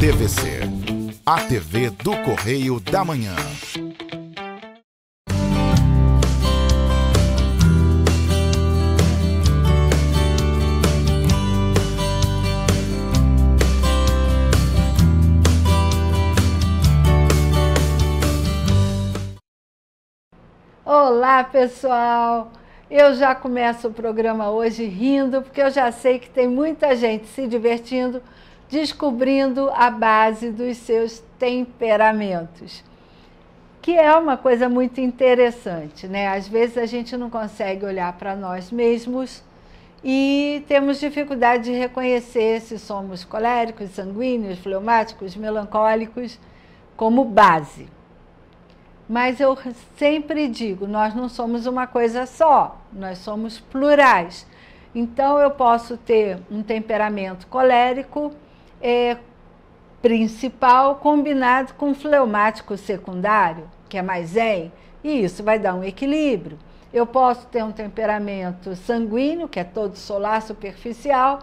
TVC, a TV do Correio da Manhã. Olá, pessoal! Eu já começo o programa hoje rindo, porque eu já sei que tem muita gente se divertindo, descobrindo a base dos seus temperamentos, que é uma coisa muito interessante, né? Às vezes a gente não consegue olhar para nós mesmos e temos dificuldade de reconhecer se somos coléricos, sanguíneos, fleumáticos, melancólicos, como base. Mas eu sempre digo, nós não somos uma coisa só, nós somos plurais. Então, eu posso ter um temperamento colérico principal combinado com fleumático secundário, que é mais zen, e isso vai dar um equilíbrio. Eu posso ter um temperamento sanguíneo, que é todo solar, superficial,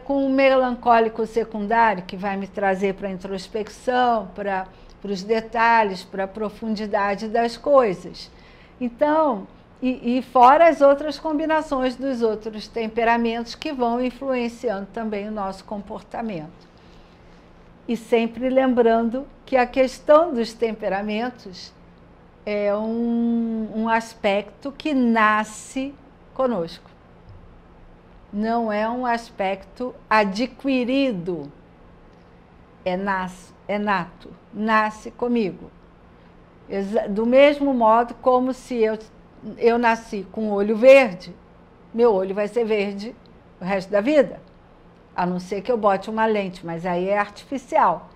com um melancólico secundário, que vai me trazer para a introspecção, para os detalhes, para a profundidade das coisas. Então, e fora as outras combinações dos outros temperamentos que vão influenciando também o nosso comportamento. E sempre lembrando que a questão dos temperamentos é um aspecto que nasce conosco. Não é um aspecto adquirido, é nato, nasce comigo. Do mesmo modo como se eu nasci com o olho verde, meu olho vai ser verde o resto da vida, a não ser que eu bote uma lente, mas aí é artificial.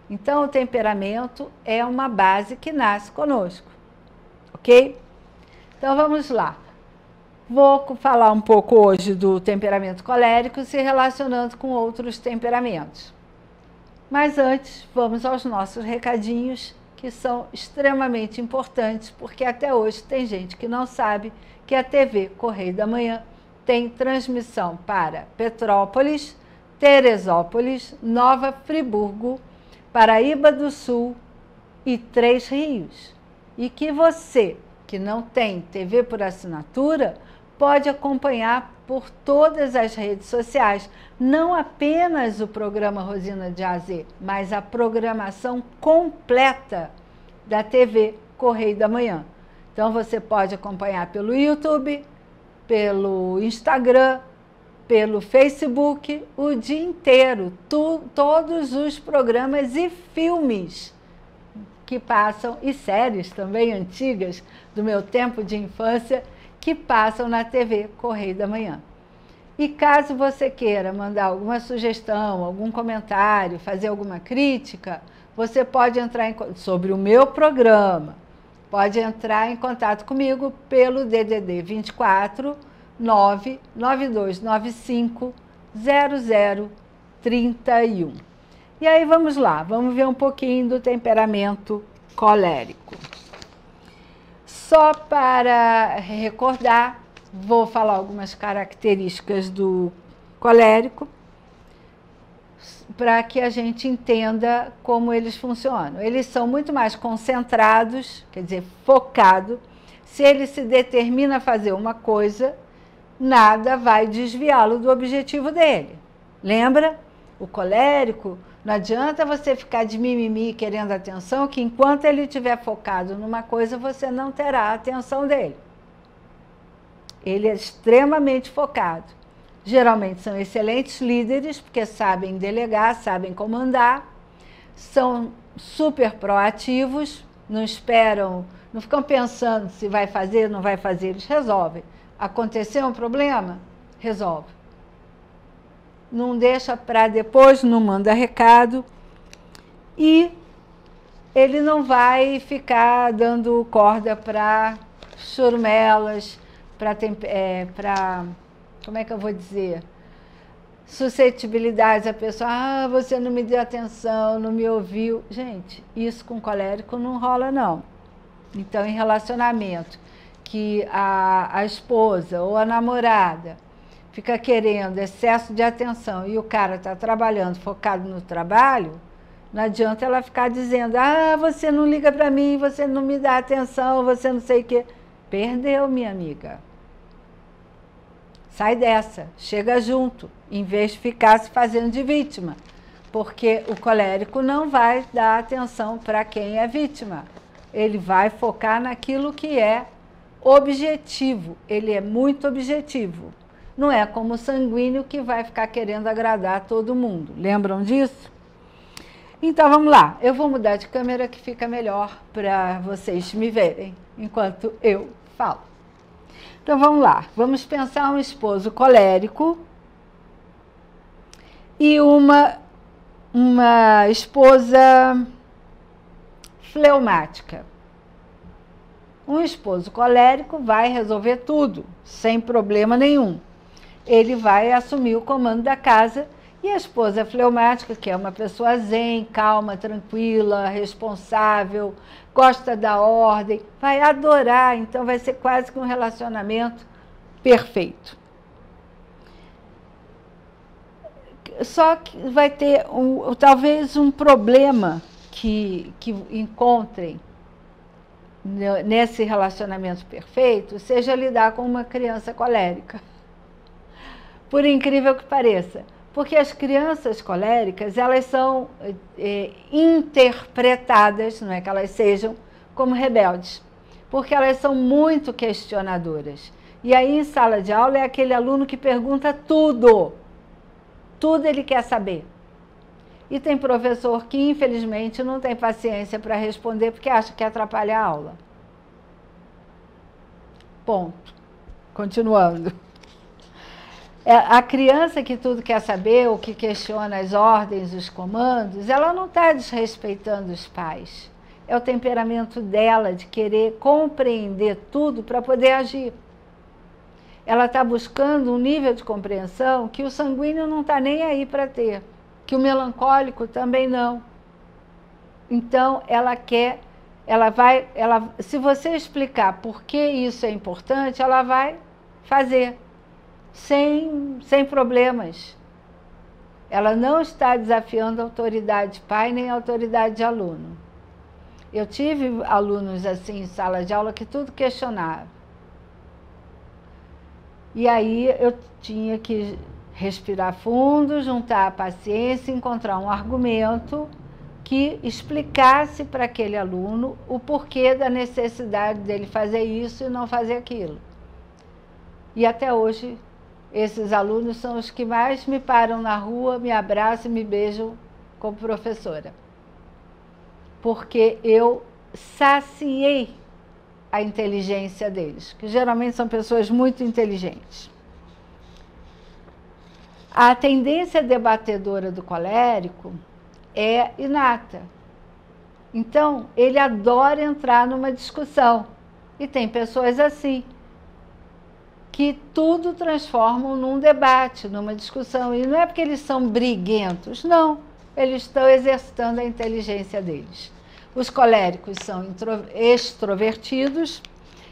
Então, o temperamento é uma base que nasce conosco, ok? Então, vamos lá. Vou falar um pouco hoje do temperamento colérico se relacionando com outros temperamentos. Mas antes, vamos aos nossos recadinhos, que são extremamente importantes, porque até hoje tem gente que não sabe que a TV Correio da Manhã tem transmissão para Petrópolis, Teresópolis, Nova Friburgo, Paraíba do Sul e Três Rios. E que você, que não tem TV por assinatura, pode acompanhar por todas as redes sociais, não apenas o programa Rosina de A a Z, mas a programação completa da TV Correio da Manhã. Então você pode acompanhar pelo YouTube, pelo Instagram, pelo Facebook, o dia inteiro, todos os programas e filmes que passam, e séries também antigas, do meu tempo de infância, que passam na TV Correio da Manhã. E caso você queira mandar alguma sugestão, algum comentário, fazer alguma crítica, você pode entrar sobre o meu programa, pode entrar em contato comigo pelo DDD 24 99295 0031. E aí vamos lá, vamos ver um pouquinho do temperamento colérico. Só para recordar, vou falar algumas características do colérico, para que a gente entenda como eles funcionam. Eles são muito mais concentrados, quer dizer, focados. Se ele se determina a fazer uma coisa, nada vai desviá-lo do objetivo dele. Lembra? O colérico, não adianta você ficar de mimimi querendo atenção, que enquanto ele estiver focado numa coisa, você não terá a atenção dele. Ele é extremamente focado. Geralmente são excelentes líderes, porque sabem delegar, sabem comandar, são super proativos, não esperam, não ficam pensando se vai fazer, não vai fazer, eles resolvem. Aconteceu um problema? Resolve. Não deixa para depois, não manda recado. E ele não vai ficar dando corda para churumelas, para, como é que eu vou dizer? Suscetibilidades. A pessoa, você não me deu atenção, não me ouviu. Gente, isso com colérico não rola, não. Então, em relacionamento, que a esposa ou a namorada fica querendo excesso de atenção e o cara está trabalhando, focado no trabalho, Não adianta ela ficar dizendo, ah, você não liga para mim, você não me dá atenção, você não sei o quê. Perdeu, minha amiga. Sai dessa, chega junto, em vez de ficar se fazendo de vítima. Porque o colérico não vai dar atenção para quem é vítima. Ele vai focar naquilo que é objetivo. Ele é muito objetivo. Não é como o sanguíneo que vai ficar querendo agradar todo mundo. Lembram disso? Então, vamos lá. Eu vou mudar de câmera que fica melhor para vocês me verem enquanto eu falo. Então, vamos lá. Vamos pensar um esposo colérico e uma esposa fleumática. Um esposo colérico vai resolver tudo, sem problema nenhum. Ele vai assumir o comando da casa. E a esposa fleumática, que é uma pessoa zen, calma, tranquila, responsável, gosta da ordem, vai adorar, então vai ser quase que um relacionamento perfeito. Só que vai ter talvez um problema que encontrem nesse relacionamento perfeito, seja lidar com uma criança colérica. Por incrível que pareça. Porque as crianças coléricas, elas são interpretadas, não é que elas sejam, como rebeldes. Porque elas são muito questionadoras. E aí, em sala de aula, é aquele aluno que pergunta tudo. Tudo ele quer saber. E tem professor que, infelizmente, não tem paciência para responder porque acha que atrapalha a aula. Ponto. Continuando. A criança que tudo quer saber, ou que questiona as ordens, os comandos, ela não está desrespeitando os pais. É o temperamento dela de querer compreender tudo para poder agir. Ela está buscando um nível de compreensão que o sanguíneo não está nem aí para ter, que o melancólico também não. Então, se você explicar por que isso é importante, ela vai fazer. Sem problemas. Ela não está desafiando a autoridade de pai nem a autoridade de aluno. Eu tive alunos assim em sala de aula que tudo questionava. E aí eu tinha que respirar fundo, juntar a paciência, encontrar um argumento que explicasse para aquele aluno o porquê da necessidade dele fazer isso e não fazer aquilo. E até hoje esses alunos são os que mais me param na rua, me abraçam e me beijam como professora. Porque eu saciei a inteligência deles, que geralmente são pessoas muito inteligentes. A tendência debatedora do colérico é inata. Então, ele adora entrar numa discussão. E tem pessoas assim, que tudo transformam num debate, numa discussão. E não é porque eles são briguentos, não. Eles estão exercitando a inteligência deles. Os coléricos são extrovertidos,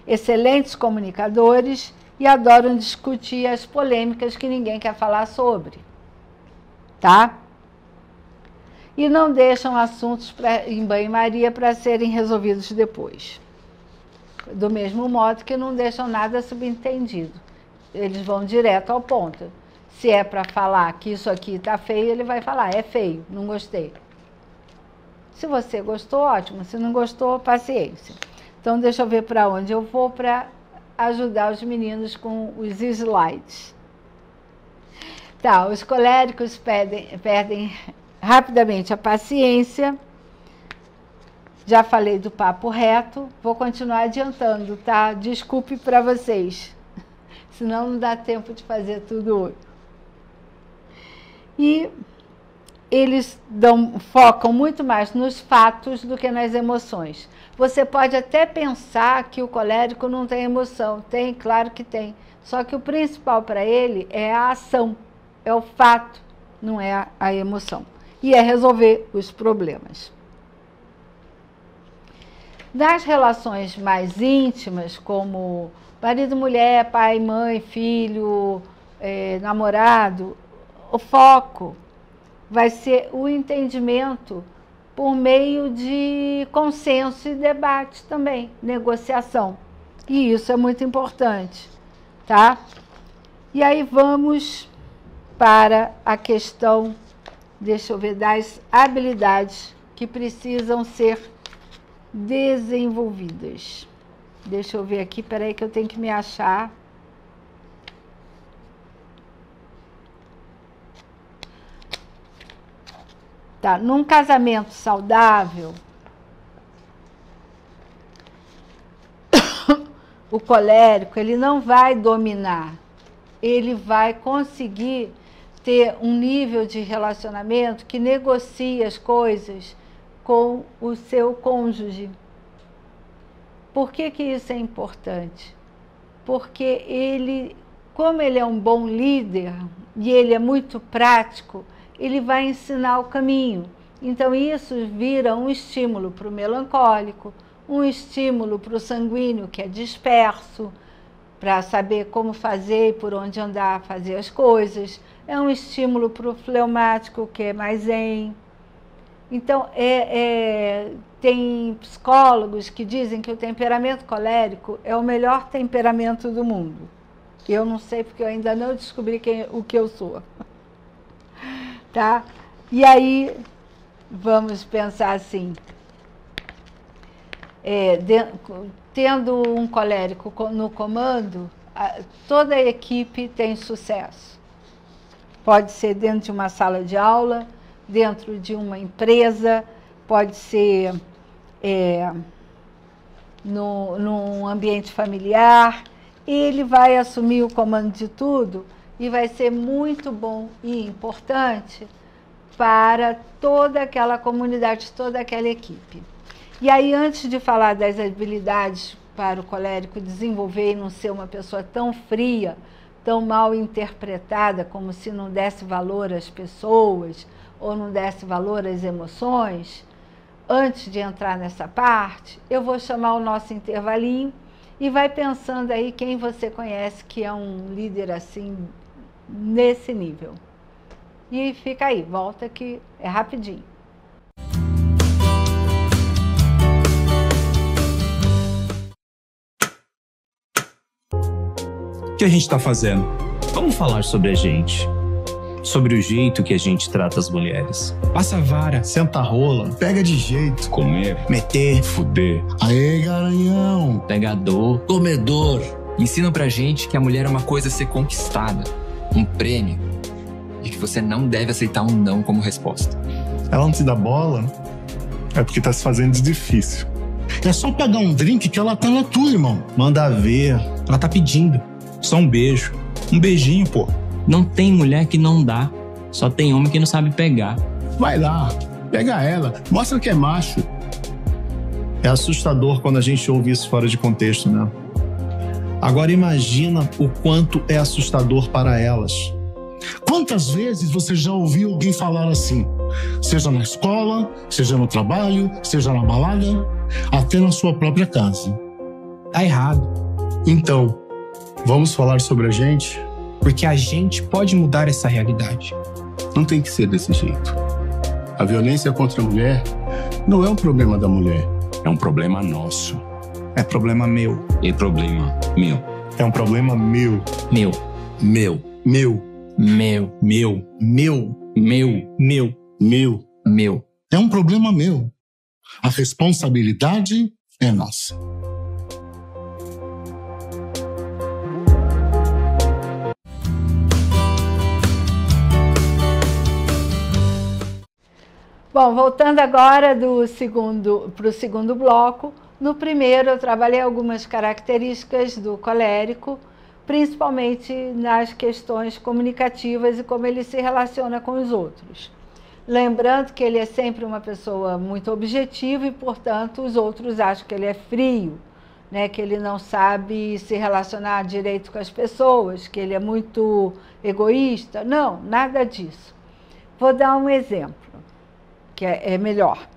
excelentes comunicadores e adoram discutir as polêmicas que ninguém quer falar sobre. Tá? E não deixam assuntos em banho-maria para serem resolvidos depois. Do mesmo modo que não deixam nada subentendido. Eles vão direto ao ponto. Se é para falar que isso aqui está feio, ele vai falar, é feio, não gostei. Se você gostou, ótimo. Se não gostou, paciência. Então, deixa eu ver para onde eu vou para ajudar os meninos com os slides. Tá, os coléricos perdem rapidamente a paciência. Já falei do papo reto, vou continuar adiantando, tá? Desculpe para vocês, senão não dá tempo de fazer tudo hoje. E eles focam muito mais nos fatos do que nas emoções. Você pode até pensar que o colérico não tem emoção. Tem, claro que tem. Só que o principal para ele é a ação, é o fato, não é a emoção. E é resolver os problemas. Nas relações mais íntimas, como marido, mulher, pai, mãe, filho, namorado, o foco vai ser o entendimento por meio de consenso e debate também, negociação. E isso é muito importante, tá? E aí vamos para a questão, deixa eu ver, das habilidades que precisam ser desenvolvidas. Deixa eu ver aqui, peraí que eu tenho que me achar. Tá, num casamento saudável, o colérico, ele não vai dominar, ele vai conseguir ter um nível de relacionamento que negocie as coisas com o seu cônjuge. Por que que isso é importante? Porque ele, como ele é um bom líder e ele é muito prático, ele vai ensinar o caminho. Então isso vira um estímulo para o melancólico, um estímulo para o sanguíneo, que é disperso, para saber como fazer e por onde andar, fazer as coisas. É um estímulo para o fleumático, que é mais zen. Então, tem psicólogos que dizem que o temperamento colérico é o melhor temperamento do mundo. Eu não sei, porque eu ainda não descobri o que eu sou. Tá? E aí, vamos pensar assim, tendo um colérico no comando, toda a equipe tem sucesso. Pode ser dentro de uma sala de aula, dentro de uma empresa, pode ser num ambiente familiar. Ele vai assumir o comando de tudo e vai ser muito bom e importante para toda aquela comunidade, toda aquela equipe. E aí, antes de falar das habilidades para o colérico desenvolver e não ser uma pessoa tão fria, tão mal interpretada, como se não desse valor às pessoas ou não desse valor às emoções, antes de entrar nessa parte, eu vou chamar o nosso intervalinho e vai pensando aí quem você conhece que é um líder assim, nesse nível. E fica aí, volta que é rapidinho. O que a gente está fazendo? Vamos falar sobre a gente. Sobre o jeito que a gente trata as mulheres. Passa a vara, senta a rola, pega de jeito, Comer, meter, fuder, aê garanhão, pegador, comedor. Ensinam pra gente que a mulher é uma coisa a ser conquistada, um prêmio, e que você não deve aceitar um não como resposta. ela não te dá bola, é porque tá se fazendo de difícil. É só pegar um drink que ela tá na tua, irmão. Manda ver, ela tá pedindo. só um beijo. Um beijinho, pô. Não tem mulher que não dá, só tem homem que não sabe pegar. Vai lá, pega ela, mostra que é macho. É assustador quando a gente ouve isso fora de contexto, né? Agora imagina o quanto é assustador para elas. Quantas vezes você já ouviu alguém falar assim? Seja na escola, seja no trabalho, seja na balada, até na sua própria casa. Tá errado. Então, vamos falar sobre a gente? Porque a gente pode mudar essa realidade. Não tem que ser desse jeito. A violência contra a mulher não é um problema da mulher. É um problema nosso. É problema meu. É problema meu. É um problema meu. Meu, Meu. Meu. meu, Meu. Meu. Meu. Meu. Meu. meu. É um problema meu. A responsabilidade é nossa. Bom, voltando agora para o segundo bloco, no primeiro eu trabalhei algumas características do colérico, principalmente nas questões comunicativas e como ele se relaciona com os outros. Lembrando que ele é sempre uma pessoa muito objetiva e, portanto, os outros acham que ele é frio, né? Que ele não sabe se relacionar direito com as pessoas, que ele é muito egoísta. Não, nada disso. Vou dar um exemplo, que é melhor.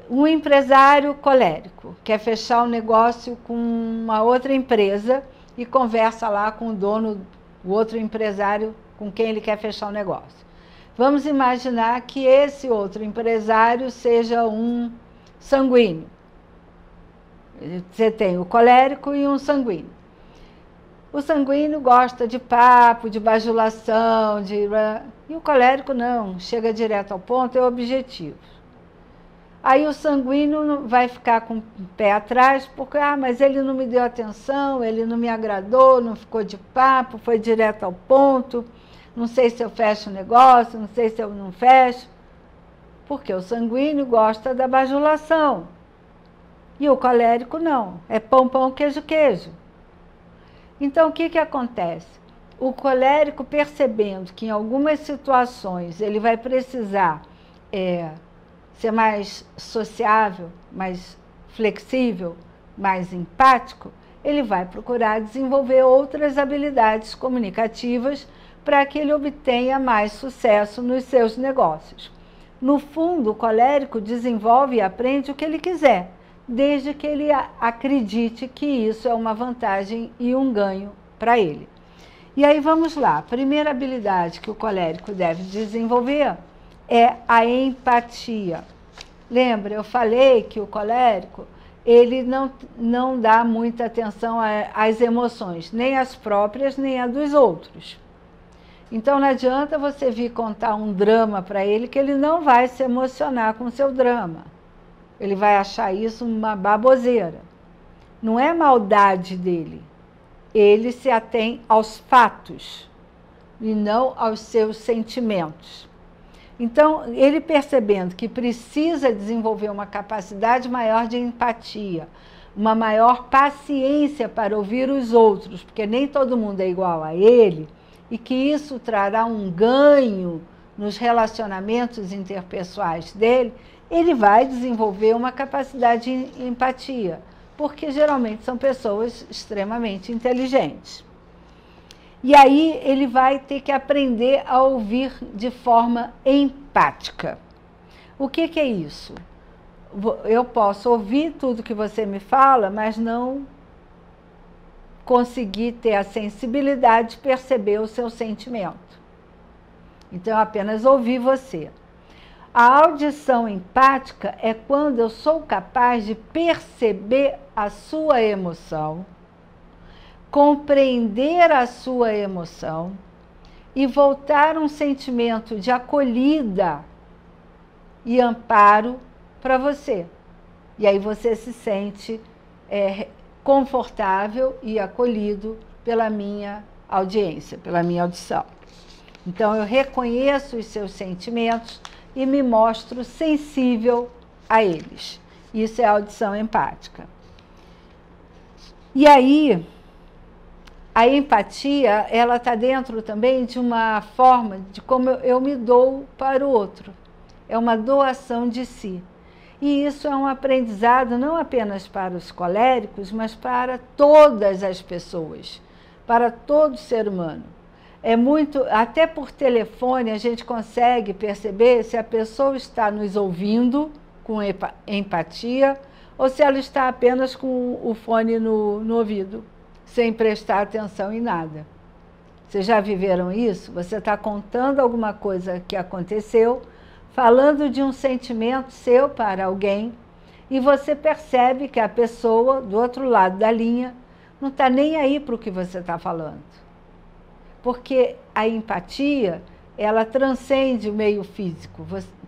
Um empresário colérico quer fechar um negócio com uma outra empresa e conversa lá com o dono, o outro empresário com quem ele quer fechar o negócio. Vamos imaginar que esse outro empresário seja um sanguíneo. Você tem o colérico e um sanguíneo. O sanguíneo gosta de papo, de bajulação, e o colérico não, chega direto ao ponto, é objetivo. Aí o sanguíneo vai ficar com o pé atrás, porque, mas ele não me deu atenção, ele não me agradou, não ficou de papo, foi direto ao ponto, não sei se eu fecho o negócio, não sei se eu não fecho, porque o sanguíneo gosta da bajulação. E o colérico não, é pão, pão, queijo, queijo. Então, o que acontece? O colérico, percebendo que em algumas situações ele vai precisar ser mais sociável, mais flexível, mais empático, ele vai procurar desenvolver outras habilidades comunicativas para que ele obtenha mais sucesso nos seus negócios. No fundo, o colérico desenvolve e aprende o que ele quiser, desde que ele acredite que isso é uma vantagem e um ganho para ele. E aí vamos lá, a primeira habilidade que o colérico deve desenvolver é a empatia. Lembra, eu falei que o colérico, ele não dá muita atenção às emoções, nem as próprias, nem a dos outros. Então não adianta você vir contar um drama para ele, que ele não vai se emocionar com o seu drama. Ele vai achar isso uma baboseira. Não é maldade dele. Ele se atém aos fatos e não aos seus sentimentos. Então, ele percebendo que precisa desenvolver uma capacidade maior de empatia, uma maior paciência para ouvir os outros, porque nem todo mundo é igual a ele, e que isso trará um ganho nos relacionamentos interpessoais dele, ele vai desenvolver uma capacidade de empatia, porque geralmente são pessoas extremamente inteligentes. E aí ele vai ter que aprender a ouvir de forma empática. O que é isso? Eu posso ouvir tudo que você me fala, mas não conseguir ter a sensibilidade de perceber o seu sentimento. Então, eu apenas ouvi você. A audição empática é quando eu sou capaz de perceber a sua emoção, compreender a sua emoção e voltar um sentimento de acolhida e amparo para você. E aí você se sente confortável e acolhido pela minha audiência, pela minha audição. Então, eu reconheço os seus sentimentos e me mostro sensível a eles. Isso é a audição empática. E aí, a empatia, ela está dentro também de uma forma de como eu me dou para o outro. É uma doação de si. E isso é um aprendizado não apenas para os coléricos, mas para todas as pessoas, para todo ser humano. É muito, até por telefone a gente consegue perceber se a pessoa está nos ouvindo com empatia ou se ela está apenas com o fone no ouvido, sem prestar atenção em nada. Vocês já viveram isso? Você está contando alguma coisa que aconteceu, falando de um sentimento seu para alguém, e você percebe que a pessoa do outro lado da linha não está nem aí para o que você está falando. Porque a empatia, ela transcende o meio físico.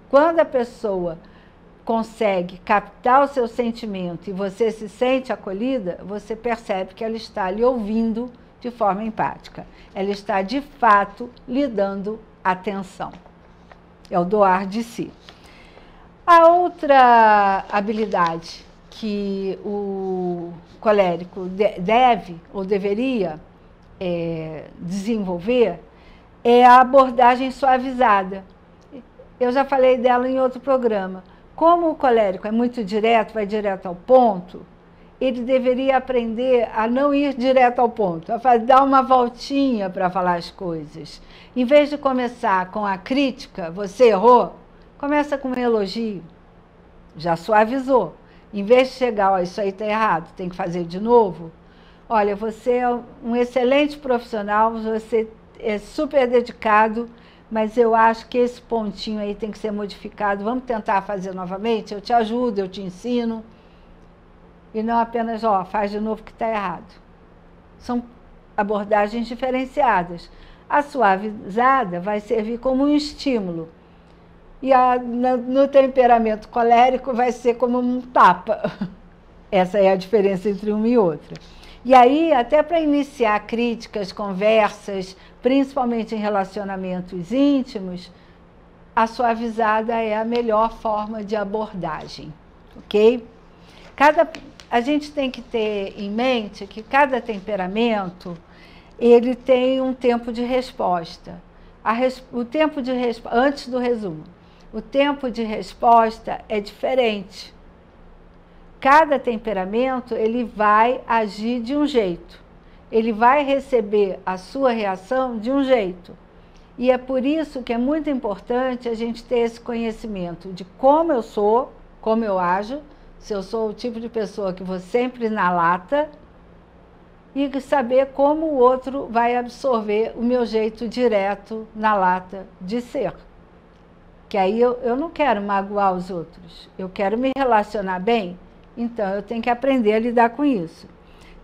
Quando a pessoa consegue captar o seu sentimento e você se sente acolhida, você percebe que ela está lhe ouvindo de forma empática. Ela está, de fato, lhe dando atenção. É o doar de si. A outra habilidade que o colérico deve ou deveria desenvolver é a abordagem suavizada. Eu já falei dela em outro programa. Como o colérico é muito direto, vai direto ao ponto, ele deveria aprender a não ir direto ao ponto, a dar uma voltinha para falar as coisas. Em vez de começar com a crítica, você errou, começa com um elogio, já suavizou. Em vez de chegar, ó, isso aí está errado, tem que fazer de novo. Olha, você é um excelente profissional, você é super dedicado, mas eu acho que esse pontinho aí tem que ser modificado. Vamos tentar fazer novamente? Eu te ajudo, eu te ensino. E não apenas, ó, faz de novo que está errado. São abordagens diferenciadas. A suavizada vai servir como um estímulo. E no temperamento colérico vai ser como um tapa. Essa é a diferença entre uma e outra. E aí, até para iniciar críticas, conversas, principalmente em relacionamentos íntimos, a suavizada é a melhor forma de abordagem, ok? A gente tem que ter em mente que cada temperamento, ele tem um tempo de resposta. O tempo de resposta, antes do resumo, o tempo de resposta é diferente. Cada temperamento, ele vai agir de um jeito. Ele vai receber a sua reação de um jeito. E é por isso que é muito importante a gente ter esse conhecimento de como eu sou, como eu ajo, se eu sou o tipo de pessoa que vou sempre na lata, e saber como o outro vai absorver o meu jeito direto na lata de ser. Que aí eu não quero magoar os outros, eu quero me relacionar bem, então eu tenho que aprender a lidar com isso.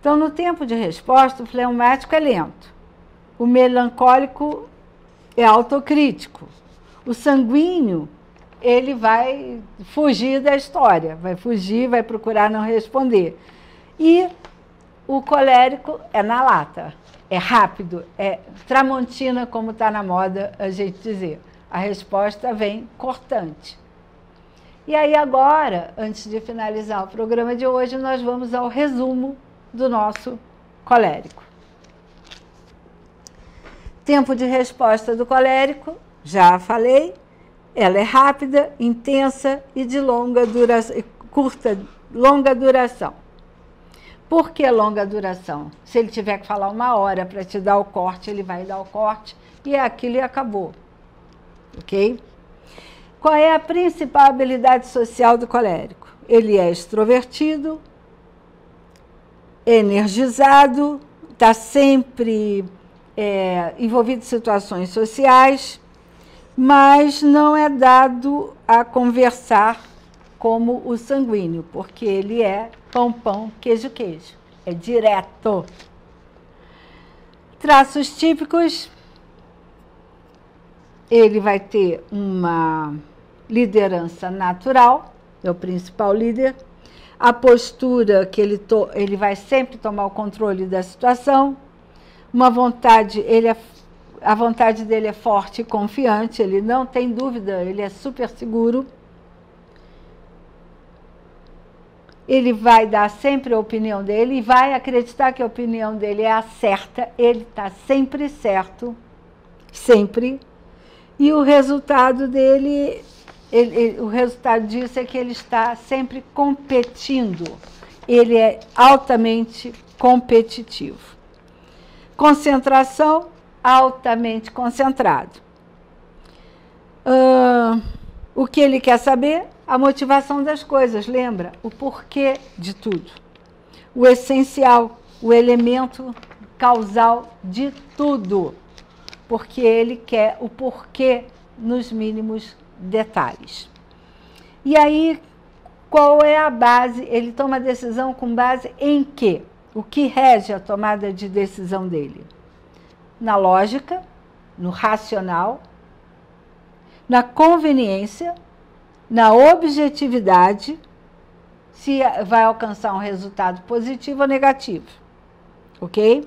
Então, no tempo de resposta, o fleumático é lento, o melancólico é autocrítico, o sanguíneo, ele vai fugir da história, vai fugir, vai procurar não responder. E o colérico é na lata, é rápido, é tramontina, como está na moda a gente dizer. A resposta vem cortante. E aí agora, antes de finalizar o programa de hoje, nós vamos ao resumo do nosso colérico. Tempo de resposta do colérico, já falei, ela é rápida, intensa e de longa duração, longa duração. Por que longa duração? Se ele tiver que falar 1 hora para te dar o corte, ele vai dar o corte e é aquilo e acabou. Ok? Qual é a principal habilidade social do colérico? Ele é extrovertido, energizado, está sempre envolvido em situações sociais, mas não é dado a conversar como o sanguíneo, porque ele é pão, pão, queijo, queijo. É direto. Traços típicos: ele vai ter uma liderança natural, é o principal líder. A postura que ele vai sempre tomar o controle da situação. Uma vontade, a vontade dele é forte e confiante, ele não tem dúvida, ele é super seguro. Ele vai dar sempre a opinião dele e vai acreditar que a opinião dele é a certa, ele está sempre certo, sempre. E o resultado dele, o resultado disso é que ele está sempre competindo, ele é altamente competitivo. Concentração, altamente concentrado. O que ele quer saber? A motivação das coisas, lembra? O porquê de tudo. O essencial, o elemento causal de tudo. Porque ele quer o porquê nos mínimos detalhes. E aí, qual é a base? Ele toma decisão com base em quê? O que rege a tomada de decisão dele? Na lógica, no racional, na conveniência, na objetividade, se vai alcançar um resultado positivo ou negativo. Ok?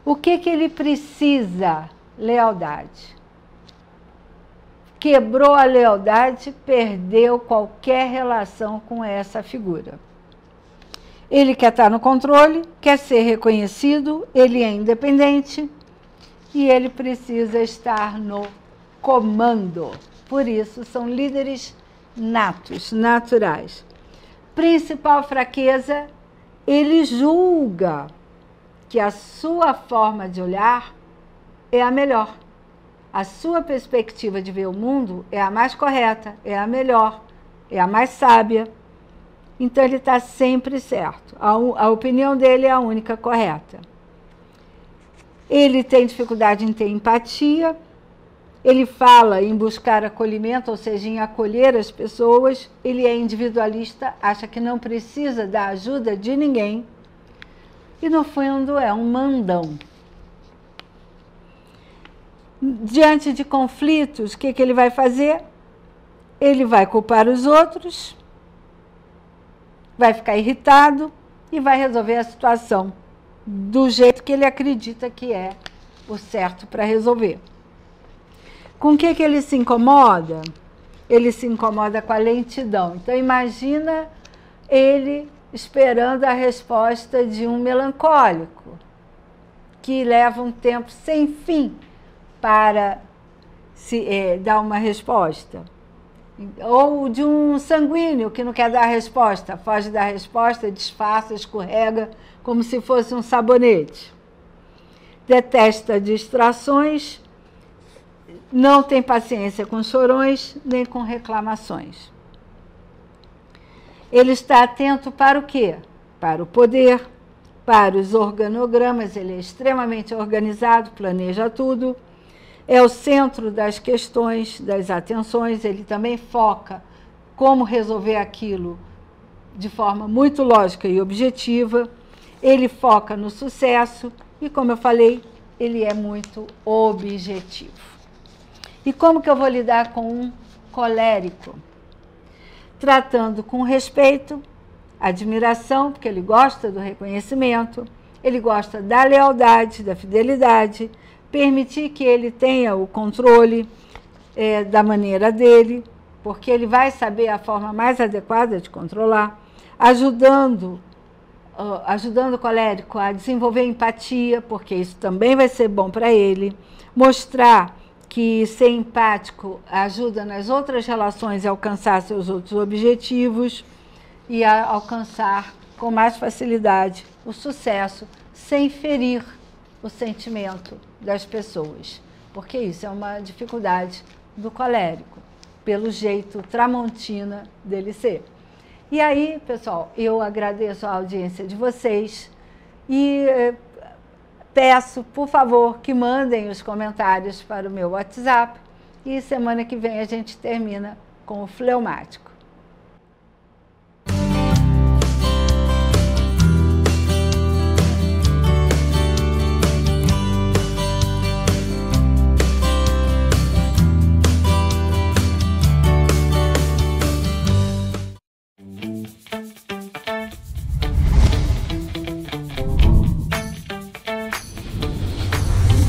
O que ele precisa? Lealdade. Quebrou a lealdade, perdeu qualquer relação com essa figura. Ele quer estar no controle, quer ser reconhecido, ele é independente e ele precisa estar no comando. Por isso, são líderes natos, naturais. Principal fraqueza, ele julga que a sua forma de olhar é a melhor. A sua perspectiva de ver o mundo é a mais correta, é a melhor, é a mais sábia. Então, ele está sempre certo. A opinião dele é a única correta. Ele tem dificuldade em ter empatia, Ele fala em buscar acolhimento, ou seja, em acolher as pessoas. Ele é individualista, acha que não precisa da ajuda de ninguém. E, no fundo, é um mandão. Diante de conflitos, o que ele vai fazer? Ele vai culpar os outros, vai ficar irritado e vai resolver a situação do jeito que ele acredita que é o certo para resolver. Com o que ele se incomoda? Ele se incomoda com a lentidão. Então, imagina ele esperando a resposta de um melancólico, que leva um tempo sem fim para dar uma resposta. Ou de um sanguíneo que não quer dar a resposta, foge da resposta, disfarça, escorrega, como se fosse um sabonete. Detesta distrações, não tem paciência com chorões, nem com reclamações. Ele está atento para o quê? Para o poder, para os organogramas, ele é extremamente organizado, planeja tudo. É o centro das questões, das atenções, ele também foca como resolver aquilo de forma muito lógica e objetiva. Ele foca no sucesso e, como eu falei, ele é muito objetivo. E como que eu vou lidar com um colérico? Tratando com respeito, admiração, porque ele gosta do reconhecimento, ele gosta da lealdade, da fidelidade, permitir que ele tenha o controle da maneira dele, porque ele vai saber a forma mais adequada de controlar, ajudando o colérico a desenvolver empatia, porque isso também vai ser bom para ele, mostrar que ser empático ajuda nas outras relações a alcançar seus outros objetivos e a alcançar com mais facilidade o sucesso, sem ferir o sentimento das pessoas, porque isso é uma dificuldade do colérico, pelo jeito tramontina dele ser. E aí, pessoal, eu agradeço a audiência de vocês e peço, por favor, que mandem os comentários para o meu WhatsApp e semana que vem a gente termina com o fleumático.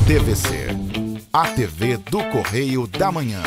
TVC, a TV do Correio da Manhã.